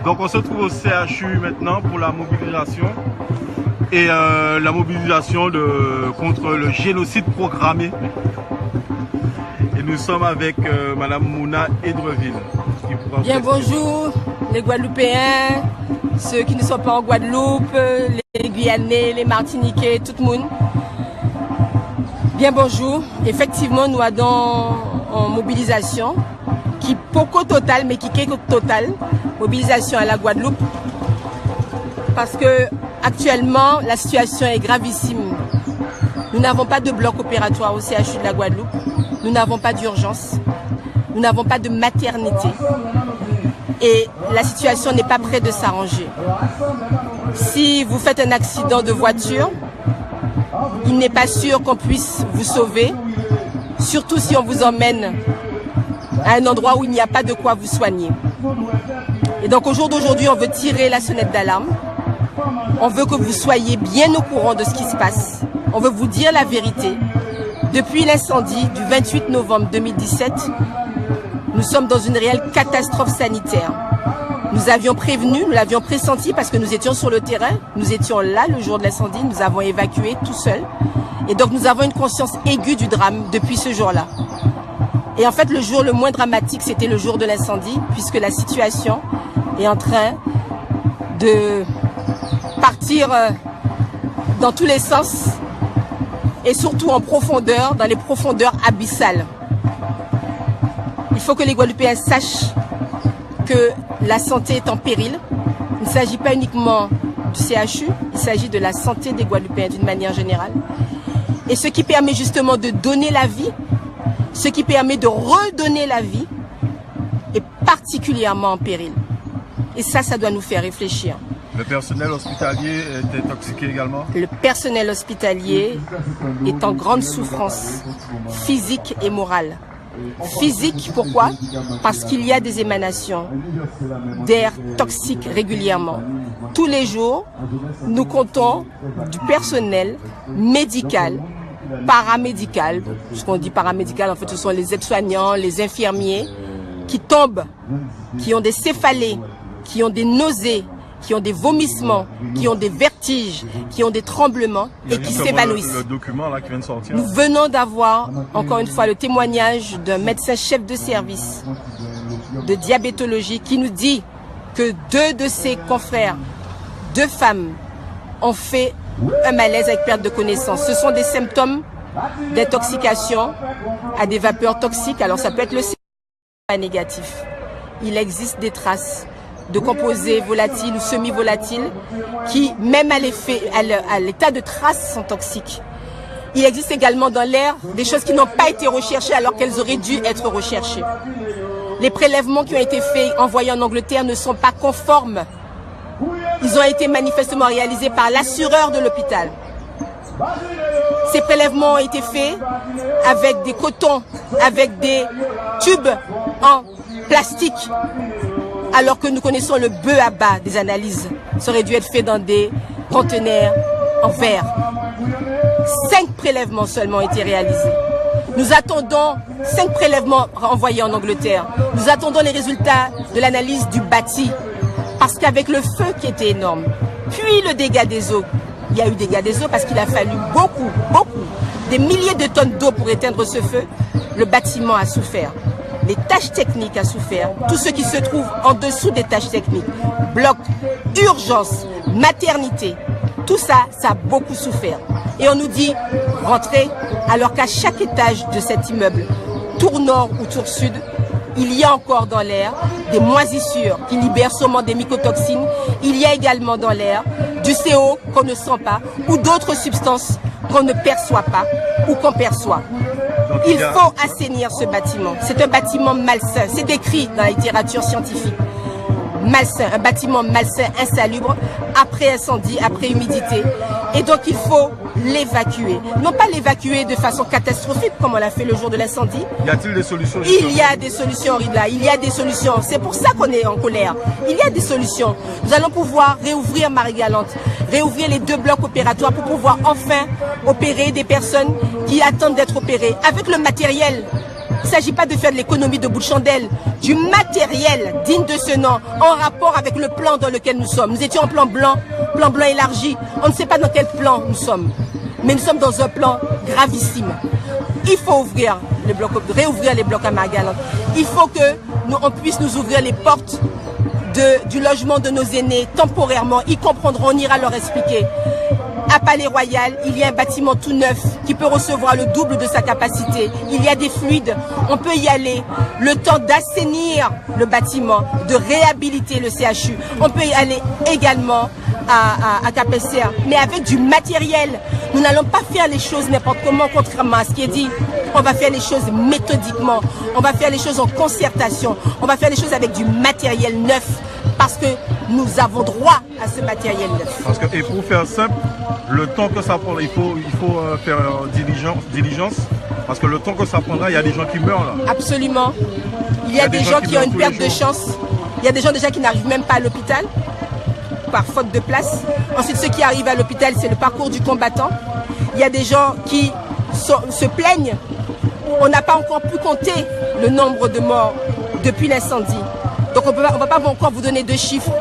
Donc on se trouve au CHU maintenant pour la mobilisation et la mobilisation contre le génocide programmé. Et nous sommes avec Madame Mouna Edreville. Bien bonjour les Guadeloupéens, ceux qui ne sont pas en Guadeloupe, les Guyanais, les Martiniquais, tout le monde. Bien bonjour. Effectivement, nous allons en mobilisation qui poco total, mais qui est total. Mobilisation à la Guadeloupe. Parce que actuellement, la situation est gravissime. Nous n'avons pas de bloc opératoire au CHU de la Guadeloupe. Nous n'avons pas d'urgence. Nous n'avons pas de maternité. Et la situation n'est pas près de s'arranger. Si vous faites un accident de voiture, il n'est pas sûr qu'on puisse vous sauver, surtout si on vous emmène à un endroit où il n'y a pas de quoi vous soigner. Et donc au jour d'aujourd'hui, on veut tirer la sonnette d'alarme. On veut que vous soyez bien au courant de ce qui se passe. On veut vous dire la vérité. Depuis l'incendie du 28 novembre 2017, nous sommes dans une réelle catastrophe sanitaire. Nous avions prévenu, nous l'avions pressenti parce que nous étions sur le terrain. Nous étions là le jour de l'incendie, nous avons évacué tout seul. Et donc nous avons une conscience aiguë du drame depuis ce jour-là. Et en fait, le jour le moins dramatique, c'était le jour de l'incendie, puisque la situation est en train de partir dans tous les sens et surtout en profondeur, dans les profondeurs abyssales. Il faut que les Guadeloupéens sachent que la santé est en péril. Il ne s'agit pas uniquement du CHU, il s'agit de la santé des Guadeloupéens d'une manière générale. Et ce qui permet justement de donner la vie, ce qui permet de redonner la vie, est particulièrement en péril. Et ça doit nous faire réfléchir. Le personnel hospitalier est intoxiqué également? Le personnel hospitalier est en grande souffrance physique et morale. Physique, pourquoi? Parce qu'il y a des émanations d'air toxique régulièrement. Tous les jours, nous comptons du personnel médical, paramédical. Ce qu'on dit paramédical, en fait, ce sont les aides-soignants, les infirmiers qui tombent, qui ont des céphalées, qui ont des nausées, qui ont des vomissements, qui ont des vertiges, qui ont des tremblements et qui s'évanouissent. Le document là qui vient de sortir. Nous venons d'avoir, encore une fois, le témoignage d'un médecin chef de service de diabétologie qui nous dit que 2 de ses confrères, 2 femmes, ont fait un malaise avec perte de connaissance. Ce sont des symptômes d'intoxication à des vapeurs toxiques. Alors ça peut être le CA négatif. Il existe des traces de composés volatiles ou semi-volatiles qui, même à l'état de traces, sont toxiques. Il existe également dans l'air des choses qui n'ont pas été recherchées alors qu'elles auraient dû être recherchées. Les prélèvements qui ont été faits, envoyés en Angleterre, ne sont pas conformes. Ils ont été manifestement réalisés par l'assureur de l'hôpital. Ces prélèvements ont été faits avec des cotons, avec des tubes en plastique, alors que nous connaissons le bœuf à bas des analyses. Ça aurait dû être fait dans des conteneurs en verre. 5 prélèvements seulement ont été réalisés. Nous attendons 5 prélèvements envoyés en Angleterre. Nous attendons les résultats de l'analyse du bâti. Parce qu'avec le feu qui était énorme, puis le dégât des eaux, il y a eu dégât des eaux parce qu'il a fallu beaucoup, des milliers de tonnes d'eau pour éteindre ce feu. Le bâtiment a souffert. Les tâches techniques a souffert, tout ce qui se trouve en dessous des tâches techniques, bloc, urgence, maternité, tout ça, ça a beaucoup souffert. Et on nous dit rentrez, alors qu'à chaque étage de cet immeuble, tour nord ou tour sud, il y a encore dans l'air des moisissures qui libèrent sûrement des mycotoxines. Il y a également dans l'air du CO qu'on ne sent pas ou d'autres substances qu'on ne perçoit pas ou qu'on perçoit. Il faut assainir ce bâtiment. C'est un bâtiment malsain. C'est décrit dans la littérature scientifique. Malsain, un bâtiment malsain, insalubre, après incendie, après humidité. Et donc il faut l'évacuer. Non pas l'évacuer de façon catastrophique comme on l'a fait le jour de l'incendie. Y a-t-il des solutions? Il y a des solutions, Rida. Il y a des solutions. C'est pour ça qu'on est en colère. Il y a des solutions. Nous allons pouvoir réouvrir Marie-Galante, réouvrir les 2 blocs opératoires pour pouvoir enfin opérer des personnes qui attendent d'être opérées avec le matériel Il ne s'agit pas de faire de l'économie de bout de chandelle, du matériel digne de ce nom, en rapport avec le plan dans lequel nous sommes. Nous étions en plan blanc élargi. On ne sait pas dans quel plan nous sommes, mais nous sommes dans un plan gravissime. Il faut ouvrir les blocs, réouvrir les blocs à Margalande. Il faut que on puisse nous ouvrir les portes du logement de nos aînés temporairement. Ils comprendront, on ira leur expliquer. À Palais Royal, il y a un bâtiment tout neuf qui peut recevoir le double de sa capacité. Il y a des fluides, on peut y aller. Le temps d'assainir le bâtiment, de réhabiliter le CHU. On peut y aller également à Cap-Esser, mais avec du matériel. Nous n'allons pas faire les choses n'importe comment, contrairement à ce qui est dit. On va faire les choses méthodiquement, on va faire les choses en concertation, on va faire les choses avec du matériel neuf, parce que nous avons droit à ce matériel neuf. Parce que, et pour faire simple, le temps que ça prendra, il faut faire diligence, parce que le temps que ça prendra, il y a des gens qui meurent là. Absolument. Il y a des gens qui ont une perte de chance. Il y a des gens déjà qui n'arrivent même pas à l'hôpital, par faute de place. Ensuite, ceux qui arrivent à l'hôpital, c'est le parcours du combattant. Il y a des gens qui se plaignent. On n'a pas encore pu compter le nombre de morts depuis l'incendie. Donc on ne va pas encore vous donner de chiffres.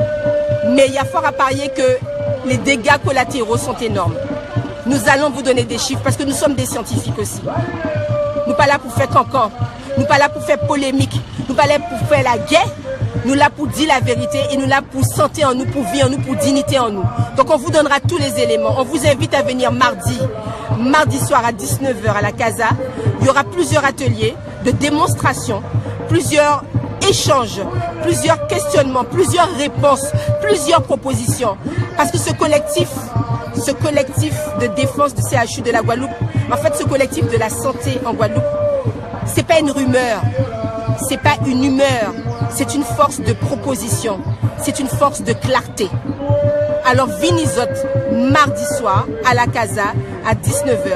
Mais il y a fort à parier que les dégâts collatéraux sont énormes. Nous allons vous donner des chiffres parce que nous sommes des scientifiques aussi. Nous ne sommes pas là pour faire cancan. Nous ne sommes pas là pour faire polémique. Nous ne sommes pas là pour faire la guerre. Nous sommes là pour dire la vérité et nous sommes là pour santé en nous, pour vie en nous, pour dignité en nous. Donc on vous donnera tous les éléments. On vous invite à venir mardi soir à 19 h à la Casa. Il y aura plusieurs ateliers de démonstration, plusieurs échanges, plusieurs questionnements, plusieurs réponses, plusieurs propositions. Parce que ce collectif de défense du CHU de la Guadeloupe, en fait ce collectif de la santé en Guadeloupe, c'est pas une rumeur, c'est pas une humeur, c'est une force de proposition, c'est une force de clarté. Alors Vinizot, mardi soir à la Casa à 19 h.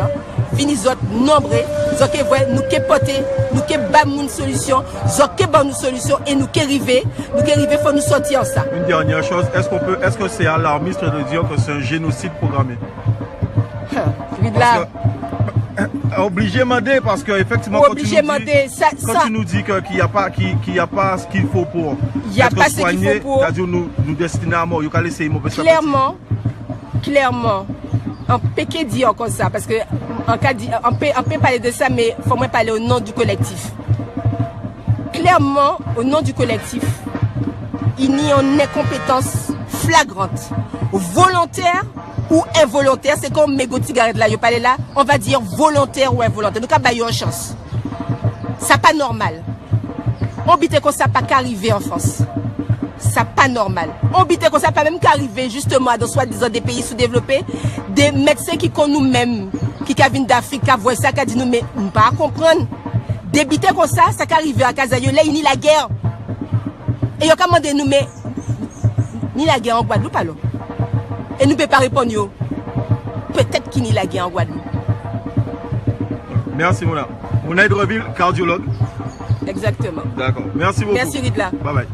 Vinizot nombreux, zoké voit nous qui poter, nous qui bam une solution, zoké ban une solution et nous qui arriver, faut nous sortir en ça. Une dernière chose, est-ce que c'est alarmiste de dire que c'est un génocide programmé? Obligé demander parce que effectivement quand tu nous dis qu'il n'y a pas ce qu'il faut pour être soigné, c'est-à-dire nous destiner à mort, il faut laisser mauvais. Clairement, on peut dire comme ça parce que on peut parler de ça, mais il faut moins parler au nom du collectif. Clairement, au nom du collectif, il y a une incompétence flagrante, volontaire ou involontaire. C'est comme mes cigarettes là, je parlais là, on va dire volontaire ou involontaire. Donc, il y a une chance. Ça pas normal. On bite comme ça pas qu'arriver en France. Ça pas normal. On bite comme ça pas même qu'arriver justement dans soi-disant des pays sous-développés, des médecins qui connaissent nous-mêmes, qui viennent d'Afrique, qui voient ça, qui disent nous mais on ne pas comprendre. Des bites comme ça qu'arrive à Casayo, là il y a la guerre. Et ils ont commandé nous mais ni la guerre en Guadeloupe alors. Et nous ne pouvons pas répondre. Peut-être qu'il y a la guerre en Guadeloupe. Merci Mouna. Mouna Hydreville, cardiologue. Exactement. D'accord. Merci beaucoup. Merci Ridla. Bye bye.